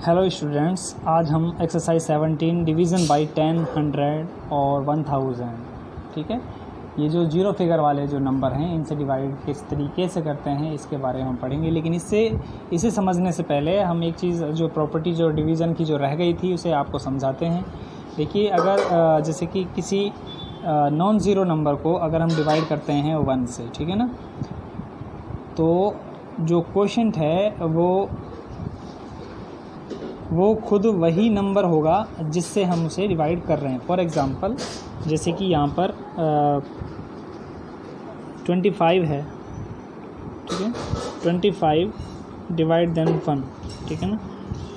Hello students, आज हम exercise 17 division bye 10, 100 और 1000, ठीक है। ये जो जीरो फिगर वाले जो नंबर हैं इनसे डिवाइड किस तरीके से करते हैं इसके बारे में हम पढ़ेंगे। लेकिन इसे समझने से पहले हम एक चीज़ जो प्रॉपर्टी जो डिवीज़न की जो रह गई थी उसे आपको समझाते हैं। देखिए, अगर जैसे कि किसी नॉन ज़ीरो नंबर को अगर हम डिवाइड करते हैं 1 से, ठीक है ना, तो जो क्वोशंट है वो खुद वही नंबर होगा जिससे हम उसे डिवाइड कर रहे हैं। फॉर एग्ज़ाम्पल, जैसे कि यहाँ पर 25 है, ठीक है। 25 डिवाइड देन 1, ठीक है ना।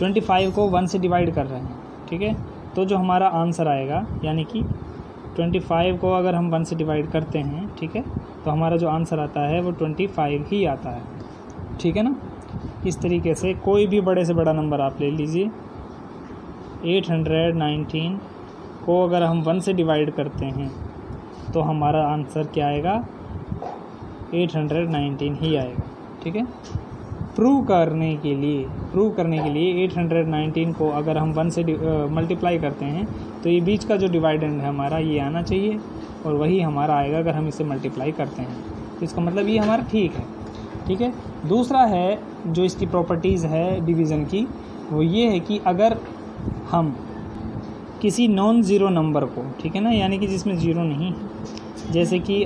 25 को 1 से डिवाइड कर रहे हैं, ठीक है। तो जो हमारा आंसर आएगा, यानी कि 25 को अगर हम 1 से डिवाइड करते हैं, ठीक है, तो हमारा जो आंसर आता है वो 25 ही आता है, ठीक है ना। इस तरीके से कोई भी बड़े से बड़ा नंबर आप ले लीजिए। 819 को अगर हम 1 से डिवाइड करते हैं तो हमारा आंसर क्या आएगा? 819 ही आएगा, ठीक है। प्रूव करने के लिए 819 को अगर हम 1 से मल्टीप्लाई करते हैं तो ये बीच का जो डिवाइडेंड है हमारा ये आना चाहिए और वही हमारा आएगा अगर हम इसे मल्टीप्लाई करते हैं। तो इसका मतलब ये हमारा ठीक है, ठीक है। दूसरा है जो इसकी प्रॉपर्टीज़ है डिवीज़न की, वो ये है कि अगर हम किसी नॉन ज़ीरो नंबर को, ठीक है ना, यानी कि जिसमें ज़ीरो नहीं है, जैसे कि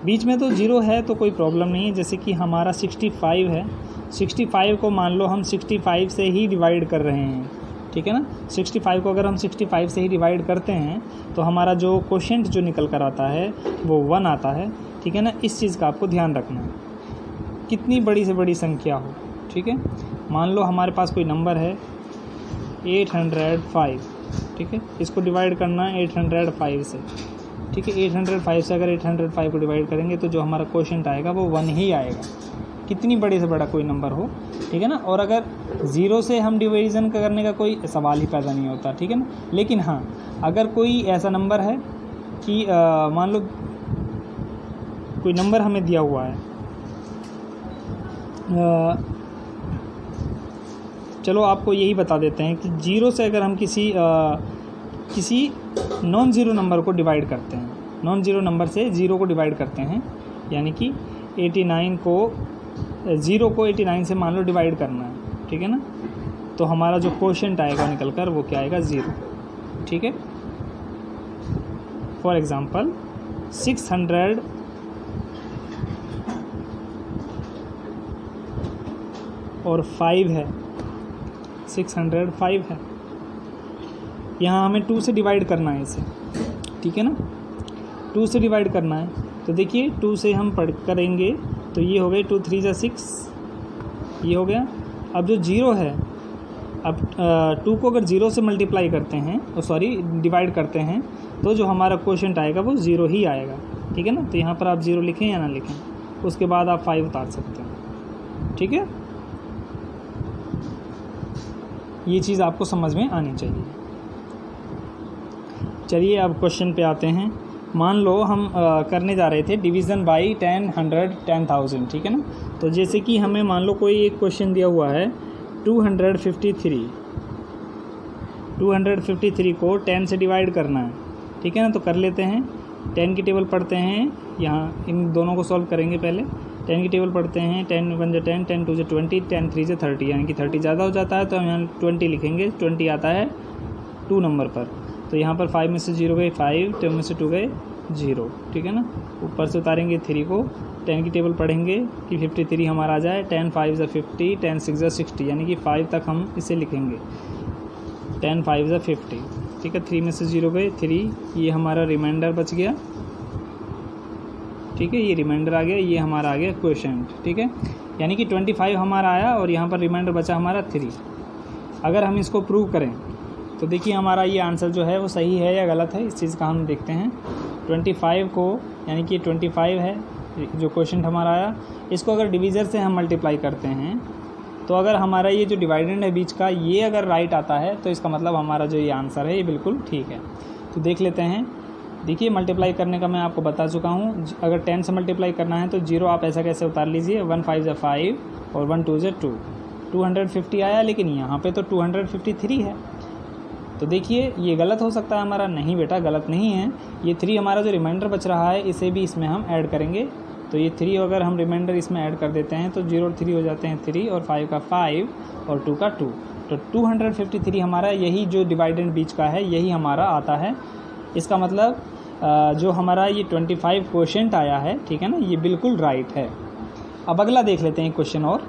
बीच में तो ज़ीरो है तो कोई प्रॉब्लम नहीं है। जैसे कि हमारा 65 है, 65 को मान लो हम 65 से ही डिवाइड कर रहे हैं, ठीक है ना। 65 को अगर हम 65 से ही डिवाइड करते हैं तो हमारा जो क्वोशंट जो निकल कर आता है वो 1 आता है, ठीक है ना। इस चीज़ का आपको ध्यान रखना है, कितनी बड़ी से बड़ी संख्या हो, ठीक है। मान लो हमारे पास कोई नंबर है 805, ठीक है, इसको डिवाइड करना है 805 से, ठीक है। 805 से अगर 805 को डिवाइड करेंगे तो जो हमारा क्वोशंट आएगा वो 1 ही आएगा, कितनी बड़े से बड़ा कोई नंबर हो, ठीक है ना। और अगर ज़ीरो से हम डिवीज़न करने का कोई सवाल ही पैदा नहीं होता, ठीक है ना। लेकिन हाँ, अगर कोई ऐसा नंबर है कि मान लो कोई नंबर हमें दिया हुआ है, चलो आपको यही बता देते हैं कि जीरो से अगर हम किसी नॉन ज़ीरो नंबर को डिवाइड करते हैं, नॉन ज़ीरो नंबर से ज़ीरो को डिवाइड करते हैं, यानी कि 89 को ज़ीरो को 89 से मान लो डिवाइड करना है, ठीक है ना, तो हमारा जो क्वोशंट आएगा निकल कर वो क्या आएगा? 0, ठीक है। फॉर एग्ज़ाम्पल 600 और 5 है, 605 है। यहाँ हमें 2 से डिवाइड करना है इसे, ठीक है ना, 2 से डिवाइड करना है। तो देखिए 2 से हम करेंगे तो ये हो गए 2 3 जा 6, ये हो गया। अब जो 0 है, अब 2 को अगर 0 से मल्टीप्लाई करते हैं डिवाइड करते हैं तो जो हमारा क्वोशंट आएगा वो 0 ही आएगा, ठीक है ना। तो यहाँ पर आप 0 लिखें या ना लिखें, उसके बाद आप 5 उतार सकते हैं, ठीक है। ये चीज़ आपको समझ में आनी चाहिए। चलिए अब क्वेश्चन पे आते हैं। मान लो हम करने जा रहे थे डिवीज़न बाय 10, 100, 10,000, ठीक है ना। तो जैसे कि हमें मान लो कोई एक क्वेश्चन दिया हुआ है 253 को 10 से डिवाइड करना है, ठीक है ना। तो कर लेते हैं, 10 की टेबल पढ़ते हैं, यहाँ इन दोनों को सॉल्व करेंगे। पहले 10 की टेबल पढ़ते हैं, 10 1 जा 10, 10 2 जा 20, 10 3 जा 30, यानी कि 30 ज़्यादा हो जाता है तो हम यहाँ 20 लिखेंगे। 20 आता है 2 नंबर पर, तो यहाँ पर 5 में से 0 गए 5, 10 में से 2 गए 0, ठीक है ना। ऊपर से उतारेंगे 3 को, 10 की टेबल पढ़ेंगे कि 53 हमारा आ जाए। 10 5 जा 50, 10 6 जा 60, यानी कि 5 तक हम इसे लिखेंगे। 10 5 जा 50, ठीक है। 3 में से 0 गए 3, ये हमारा रिमाइंडर बच गया, ठीक है। ये रिमाइंडर आ गया, ये हमारा आ गया क्वोशंट, ठीक है। यानी कि 25 हमारा आया और यहाँ पर रिमाइंडर बचा हमारा 3। अगर हम इसको प्रूव करें तो देखिए हमारा ये आंसर जो है वो सही है या गलत है, इस चीज़ का हम देखते हैं। 25 को, यानी कि 25 है जो क्वोशंट हमारा आया, इसको अगर डिवीज़र से हम मल्टीप्लाई करते हैं तो अगर हमारा ये जो डिवाइडेंड है बीच का ये अगर राइट आता है तो इसका मतलब हमारा जो ये आंसर है ये बिल्कुल ठीक है। तो देख लेते हैं। देखिए मल्टीप्लाई करने का मैं आपको बता चुका हूँ। अगर 10 से मल्टीप्लाई करना है तो 0 आप ऐसा कैसे उतार लीजिए, 1 5 जा 5 और 1 2 जा 2, 250 आया, लेकिन यहाँ पे तो 253 है। तो देखिए ये गलत हो सकता है हमारा, नहीं बेटा गलत नहीं है। ये 3 हमारा जो रिमाइंडर बच रहा है इसे भी इसमें हम ऐड करेंगे। तो ये 3 अगर हम रिमाइंडर इसमें ऐड कर देते हैं तो 0 और 3 हो जाते हैं 3, और 5 का 5 और 2 का 2। तो 253 हमारा यही जो डिवाइडेंड बीच का है यही हमारा आता है। इसका मतलब जो हमारा ये 25 क्वोशेंट आया है, ठीक है ना, ये बिल्कुल राइट है। अब अगला देख लेते हैं क्वेश्चन। और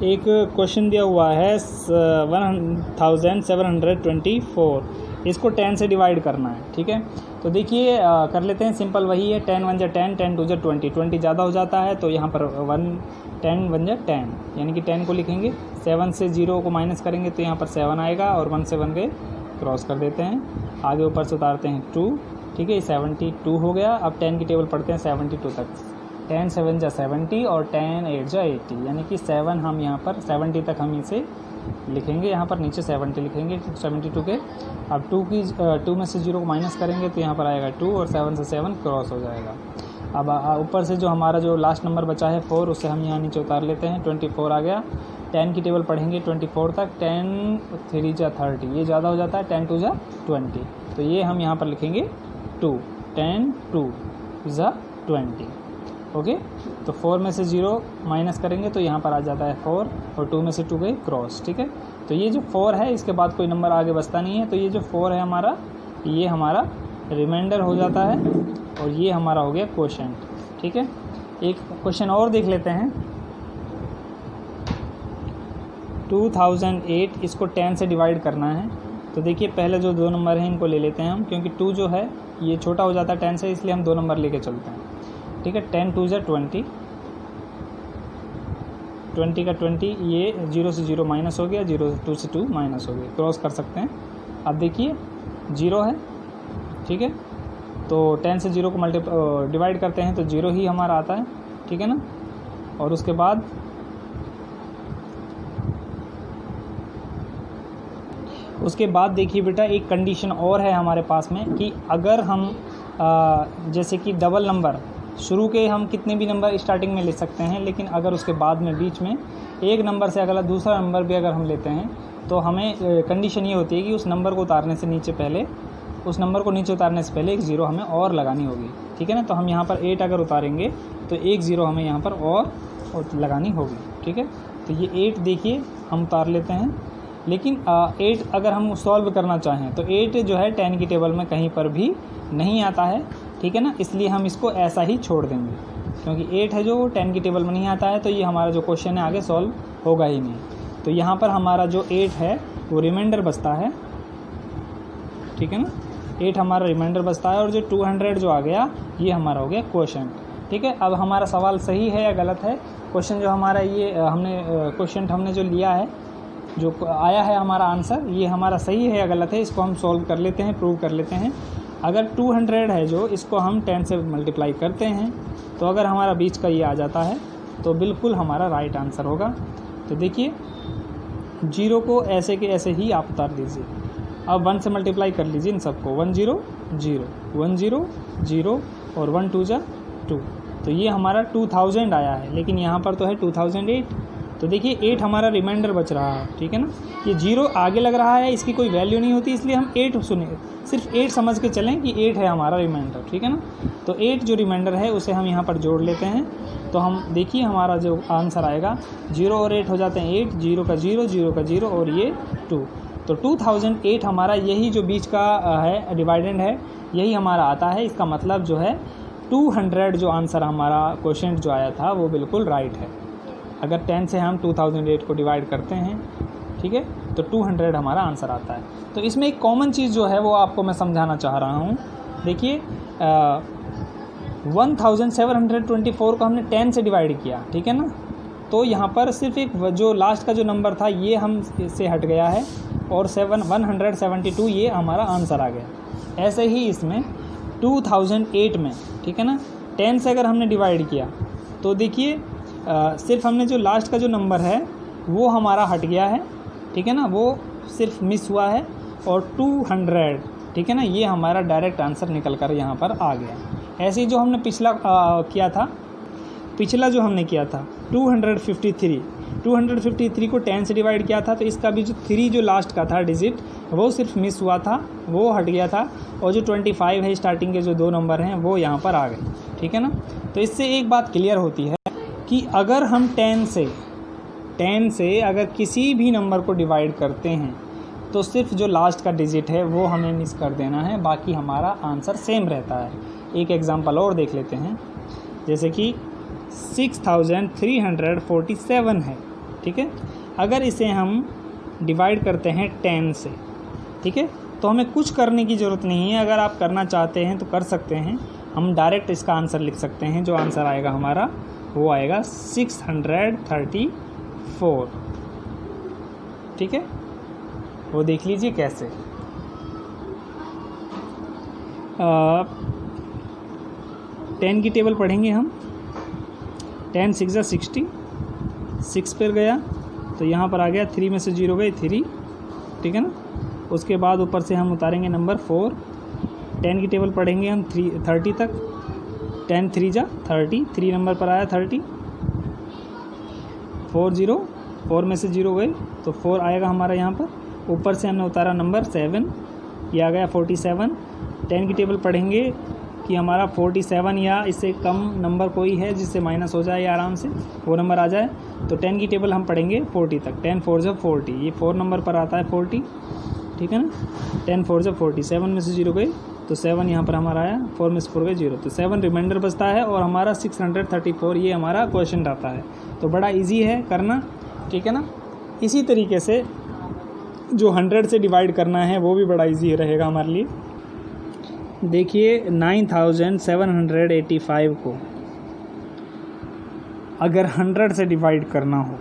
एक क्वेश्चन दिया हुआ है 1724, इसको 10 से डिवाइड करना है, ठीक है। तो देखिए कर लेते हैं, सिंपल वही है, 10 1 जा 10, 10 2 जा 20, 20 ज़्यादा हो जाता है तो यहाँ पर 10 1 जा 10, यानी कि 10 को लिखेंगे, 7 से 0 को माइनस करेंगे तो यहाँ पर 7 आएगा, और 1 से 1 के क्रॉस कर देते हैं, आगे ऊपर से उतारते हैं 2, ठीक है, 72 हो गया। अब 10 की टेबल पढ़ते हैं 72 तक, 10 7 जा 70 और 10 8 जा 80, यानी कि 7 हम यहाँ पर 70 तक हम इसे लिखेंगे, यहाँ पर नीचे 70 लिखेंगे 72 के। अब 2 में से 0 को माइनस करेंगे तो यहाँ पर आएगा 2, और 7 से 7 क्रॉस हो जाएगा। अब ऊपर से जो हमारा जो लास्ट नंबर बचा है 4, उसे हम यहाँ नीचे उतार लेते हैं, 24 आ गया। 10 की टेबल पढ़ेंगे 24 तक, 10 3 जा 30, ये ज़्यादा हो जाता है, 10 2 जा 20, तो ये हम यहाँ पर लिखेंगे 2, 10 2 जा 20, ओके। तो 4 में से 0 माइनस करेंगे तो यहाँ पर आ जाता है 4, और 2 में से 2 गए क्रॉस, ठीक है। तो ये जो 4 है इसके बाद कोई नंबर आगे बचता नहीं है, तो ये जो 4 है हमारा, ये हमारा रिमाइंडर हो जाता है, और ये हमारा हो गया क्वोशेंट, ठीक है। एक क्वेश्चन और देख लेते हैं, 2008, इसको 10 से डिवाइड करना है। तो देखिए पहले जो 2 नंबर हैं इनको ले लेते हैं हम, क्योंकि 2 जो है ये छोटा हो जाता है 10 से, इसलिए हम 2 नंबर लेके चलते हैं, ठीक है। 10 2 जा 20, 20 का 20, ये 0 से 0 माइनस हो गया, 0 2 से 2 माइनस हो गया, क्रॉस कर सकते हैं। अब देखिए 0 है, ठीक है, तो 10 से 0 को डिवाइड करते हैं तो 0 ही हमारा आता है, ठीक है ना। और उसके बाद देखिए बेटा एक कंडीशन और है हमारे पास में, कि अगर हम जैसे कि डबल नंबर शुरू के हम कितने भी नंबर स्टार्टिंग में ले सकते हैं, लेकिन अगर उसके बाद में बीच में एक नंबर से अगला दूसरा नंबर भी अगर हम लेते हैं तो हमें कंडीशन ये होती है कि उस नंबर को उतारने से नीचे पहले, उस नंबर को नीचे उतारने से पहले एक 0 हमें और लगानी होगी, ठीक है ना। तो हम यहाँ पर 8 अगर उतारेंगे तो एक 0 हमें यहाँ पर और लगानी होगी, ठीक है। तो ये 8 देखिए हम उतार लेते हैं, लेकिन 8 अगर हम सॉल्व करना चाहें तो 8 जो है 10 की टेबल में कहीं पर भी नहीं आता है, ठीक है ना, इसलिए हम इसको ऐसा ही छोड़ देंगे, क्योंकि 8 है जो 10 की टेबल में नहीं आता है, तो ये हमारा जो क्वेश्चन है आगे सॉल्व होगा ही नहीं। तो यहाँ पर हमारा जो 8 है वो रिमाइंडर बचता है, ठीक है ना, 8 हमारा रिमाइंडर बचता है, और जो 200 जो आ गया ये हमारा हो गया क्वोशेंट, ठीक है। अब हमारा सवाल सही है या गलत है, क्वेश्चन जो हमारा ये क्वोशेंट हमने जो लिया है, जो आया है हमारा आंसर, ये हमारा सही है या गलत है, इसको हम सॉल्व कर लेते हैं, प्रूव कर लेते हैं। अगर 200 है जो, इसको हम 10 से मल्टीप्लाई करते हैं तो अगर हमारा बीच का ये आ जाता है तो बिल्कुल हमारा राइट आंसर होगा। तो देखिए 0 को ऐसे के ऐसे ही आप उतार दीजिए, अब 1 से मल्टीप्लाई कर लीजिए इन सबको, 1 0 0 1 0 0 और 1 2 जा 2, तो ये हमारा 2000 आया है, लेकिन यहाँ पर तो है 2008। तो देखिए 8 हमारा रिमाइंडर बच रहा है, ठीक है ना, ये 0 आगे लग रहा है, इसकी कोई वैल्यू नहीं होती, इसलिए हम 8 सुने, सिर्फ 8 समझ के चलें कि 8 है हमारा रिमाइंडर, ठीक है ना। तो 8 जो रिमाइंडर है उसे हम यहाँ पर जोड़ लेते हैं, तो हम देखिए हमारा जो आंसर आएगा 0 और 8 हो जाते हैं 8, 0 का 0 0 का 0 और ये 2, तो 2008 हमारा यही जो बीच का है डिवाइडेंड है, यही हमारा आता है। इसका मतलब जो है 200 जो आंसर हमारा क्वोशेंट जो आया था वो बिल्कुल राइट है। अगर 10 से हम 2008 को डिवाइड करते हैं, ठीक है, तो 200 हमारा आंसर आता है। तो इसमें एक कॉमन चीज़ जो है वो आपको मैं समझाना चाह रहा हूँ। देखिए 1724 को हमने 10 से डिवाइड किया, ठीक है ना, तो यहाँ पर सिर्फ एक जो लास्ट का जो नंबर था ये हम से हट गया है, और 172 ये हमारा आंसर आ गया। ऐसे ही इसमें 2008 में, ठीक है ना, 10 से अगर हमने डिवाइड किया तो देखिए सिर्फ हमने जो लास्ट का जो नंबर है वो हमारा हट गया है, ठीक है ना, वो सिर्फ मिस हुआ है, और 200, ठीक है ना, ये हमारा डायरेक्ट आंसर निकल कर यहाँ पर आ गया। ऐसे ही जो हमने पिछला जो हमने किया था 253, 253 को 10 से डिवाइड किया था, तो इसका भी जो 3 जो लास्ट का था डिजिट वो सिर्फ मिस हुआ था, वो हट गया था, और जो 25 है स्टार्टिंग के जो 2 नंबर हैं वो यहाँ पर आ गए। ठीक है ना। तो इससे एक बात क्लियर होती है कि अगर हम 10 से अगर किसी भी नंबर को डिवाइड करते हैं तो सिर्फ जो लास्ट का डिजिट है वो हमें मिस कर देना है, बाकी हमारा आंसर सेम रहता है। एक एग्जांपल और देख लेते हैं, जैसे कि 6347 है। ठीक है, अगर इसे हम डिवाइड करते हैं 10 से, ठीक है, तो हमें कुछ करने की ज़रूरत नहीं है। अगर आप करना चाहते हैं तो कर सकते हैं, हम डायरेक्ट इसका आंसर लिख सकते हैं। जो आंसर आएगा हमारा वो आएगा 634। ठीक है, वो देख लीजिए कैसे। 10 की टेबल पढ़ेंगे हम। 10 6 60, 6 पर गया तो यहाँ पर आ गया, 3 में से 0 गए 3। ठीक है ना। उसके बाद ऊपर से हम उतारेंगे नंबर 4। 10 की टेबल पढ़ेंगे हम 30 तक। 10 3 जा 30, 3 नंबर पर आया 30। 4 0, 4 में से 0 गए तो 4 आएगा हमारा यहाँ पर। ऊपर से हमने उतारा नंबर 7, ये आ गया 47। 10 की टेबल पढ़ेंगे कि हमारा 47 या इससे कम नंबर कोई है जिससे माइनस हो जाए या आराम से वो नंबर आ जाए, तो 10 की टेबल हम पढ़ेंगे 40 तक। 10 4 जब 40, ये 4 नंबर पर आता है 40। ठीक है ना। 10 4 जब 40, 7 में से 0 गए तो 7 यहाँ पर हमारा आया, 4 में से 4 गए 0, तो 7 रिमाइंडर बचता है और हमारा 634 ये हमारा क्वेश्चन रहता है। तो बड़ा ईजी है करना। ठीक है ना। इसी तरीके से जो 100 से डिवाइड करना है वो भी बड़ा इजी रहेगा हमारे लिए। देखिए 9785 को अगर 100 से डिवाइड करना हो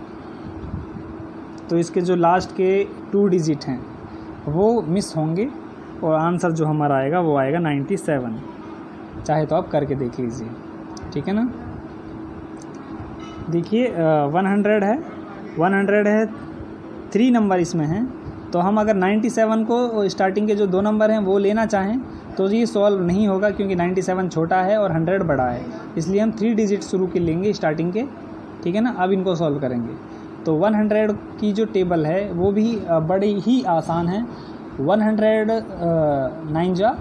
तो इसके जो लास्ट के 2 डिजिट हैं वो मिस होंगे और आंसर जो हमारा आएगा वो आएगा 97। चाहे तो आप करके देख लीजिए। ठीक है ना। देखिए 100 है 3 नंबर इसमें हैं, तो हम अगर 97 को स्टार्टिंग के जो 2 नंबर हैं वो लेना चाहें तो ये सॉल्व नहीं होगा, क्योंकि 97 छोटा है और 100 बड़ा है, इसलिए हम 3 डिजिट शुरू के लेंगे स्टार्टिंग के। ठीक है ना। अब इनको सॉल्व करेंगे तो 100 की जो टेबल है वो भी बड़ी ही आसान है। 100 9 जा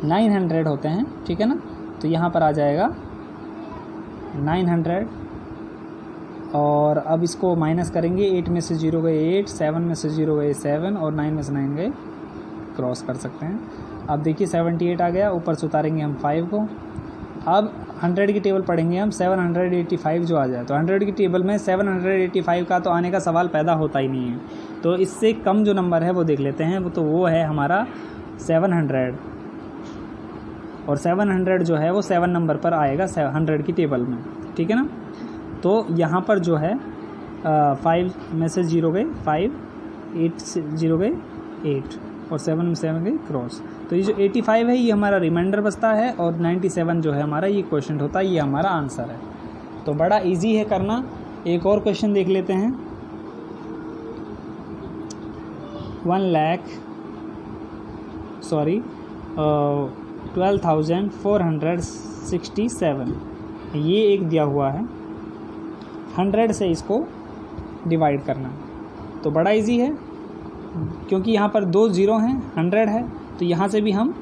900 होते हैं। ठीक है ना। तो यहाँ पर आ जाएगा 900, और अब इसको माइनस करेंगे। 8 में से 0 गए 8, 7 में से 0 गए 7 और 9 में से 9 गए, क्रॉस कर सकते हैं। अब देखिए 78 आ गया, ऊपर से उतारेंगे हम 5 को। अब 100 की टेबल पढ़ेंगे हम, 785 जो आ जाए, तो 100 की टेबल में 785 का तो आने का सवाल पैदा होता ही नहीं है, तो इससे कम जो नंबर है वो देख लेते हैं। तो वो है हमारा 700, और 700 जो है वो 7 नंबर पर आएगा 100 की टेबल में। ठीक है ना। तो यहाँ पर जो है 5 में से 0 गए 5, 8 से 0 गए 8 और 7 में 7 गए क्रॉस। तो ये जो 85 है ये हमारा रिमाइंडर बचता है, और 97 जो है हमारा ये क्वेश्चन होता है, ये हमारा आंसर है। तो बड़ा इजी है करना। एक और क्वेश्चन देख लेते हैं। 12,467 ये एक दिया हुआ है। 100 से इसको डिवाइड करना तो बड़ा इजी है, क्योंकि यहाँ पर 2 0 हैं, 100 है, तो यहाँ से भी हम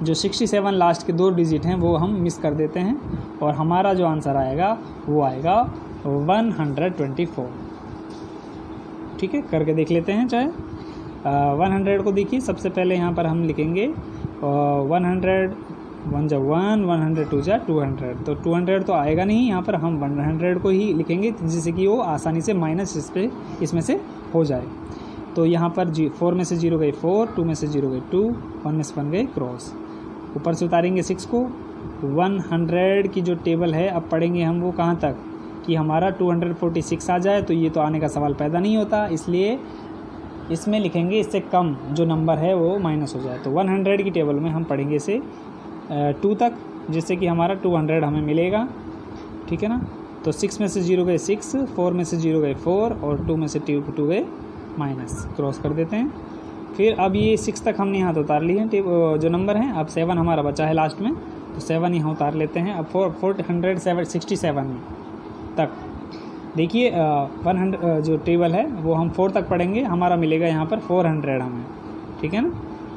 जो 67 लास्ट के 2 डिजिट हैं वो हम मिस कर देते हैं, और हमारा जो आंसर आएगा वो आएगा 124। ठीक है, करके देख लेते हैं। चाहे 100 को देखिए, सबसे पहले यहाँ पर हम लिखेंगे 100 1 जा 1, 100 2 जा 200, तो 200 तो आएगा नहीं, यहाँ पर हम 100 को ही लिखेंगे जिससे कि वो आसानी से माइनस इसमें से हो जाए। तो यहाँ पर 4 में से 0 गए 4, 2 में से 0 गए 2, 1 में से 1 गए क्रॉस। ऊपर से उतारेंगे 6 को। 100 की जो टेबल है अब पढ़ेंगे हम वो कहाँ तक कि हमारा 246 आ जाए, तो ये तो आने का सवाल पैदा नहीं होता, इसलिए इसमें लिखेंगे इससे कम जो नंबर है वो माइनस हो जाए। तो 100 की टेबल में हम पढ़ेंगे इसे 2 तक, जिससे कि हमारा 200 हमें मिलेगा। ठीक है ना। तो 6 में से 0 गए 6, 4 में से 0 गए 4 और 2 में से 2 गए माइनस, क्रॉस कर देते हैं। फिर अब ये 6 तक हमने यहाँ तो उतार लिए हैं जो नंबर हैं। अब 7 हमारा बचा है लास्ट में, तो 7 यहाँ उतार लेते हैं। अब 467 तक देखिए 100 जो टेबल है वो हम 4 तक पढ़ेंगे, हमारा मिलेगा यहाँ पर 400 हमें, ठीक है ना।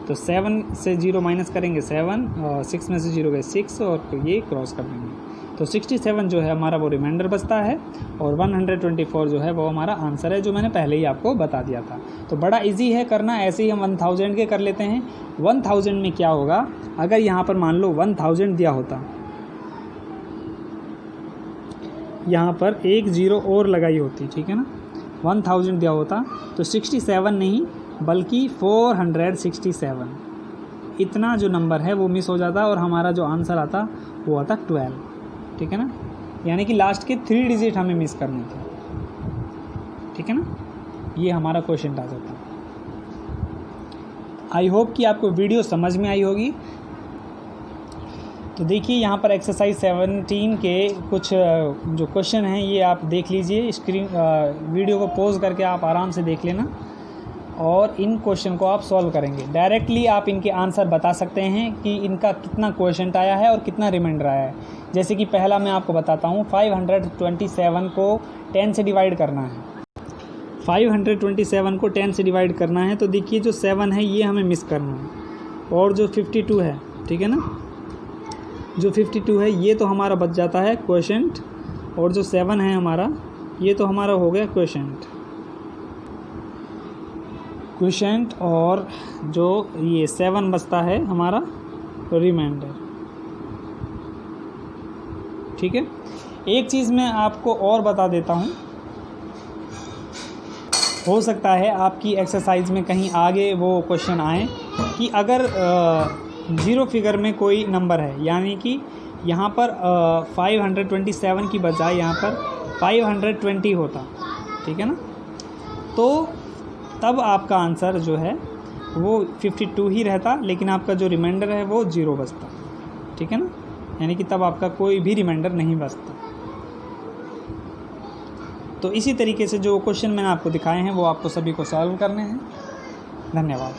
तो 7 से 0 माइनस करेंगे 7 और 6 में से 0 गए 6 और ये क्रॉस कर देंगे, तो 67 जो है हमारा वो रिमाइंडर बचता है और 124 जो है वो हमारा आंसर है, जो मैंने पहले ही आपको बता दिया था। तो बड़ा इजी है करना, ऐसे ही हम 1000 के कर लेते हैं। 1000 में क्या होगा, अगर यहाँ पर मान लो 1000 दिया होता, यहाँ पर एक 0 और लगाई होती, ठीक है ना, 1000 दिया होता तो 67 नहीं बल्कि 467, इतना जो नंबर है वो मिस हो जाता और हमारा जो आंसर आता वो आता 12, ठीक है ना। यानी कि लास्ट के 3 डिजिट हमें मिस करने थे, ठीक है ना। ये हमारा क्वेश्चन आ जाता। आई होप कि आपको वीडियो समझ में आई होगी। तो देखिए यहाँ पर एक्सरसाइज 17 के कुछ जो क्वेश्चन हैं ये आप देख लीजिए, वीडियो को पॉज करके आप आराम से देख लेना और इन क्वेश्चन को आप सॉल्व करेंगे। डायरेक्टली आप इनके आंसर बता सकते हैं कि इनका कितना क्वोशंट आया है और कितना रिमाइंडर आया है। जैसे कि पहला मैं आपको बताता हूँ, 527 को 10 से डिवाइड करना है। 527 को 10 से डिवाइड करना है, तो देखिए जो 7 है ये हमें मिस करना है और जो 52 है, ठीक है ना, जो 52 है ये तो हमारा बच जाता है क्वोशंट और जो 7 है हमारा ये तो हमारा हो गया क्वोशंट और जो ये 7 बचता है हमारा रिमाइंडर, ठीक है। एक चीज़ मैं आपको और बता देता हूँ, हो सकता है आपकी एक्सरसाइज में कहीं आगे वो क्वेश्चन आए कि अगर 0 फिगर में कोई नंबर है, यानी कि यहाँ पर 527 की बजाय यहाँ पर 520 होता, ठीक है ना, तो तब आपका आंसर जो है वो 52 ही रहता, लेकिन आपका जो रिमाइंडर है वो 0 बचता, ठीक है ना। यानी कि तब आपका कोई भी रिमाइंडर नहीं बचता। तो इसी तरीके से जो क्वेश्चन मैंने आपको दिखाए हैं वो आपको सभी को सॉल्व करने हैं। धन्यवाद।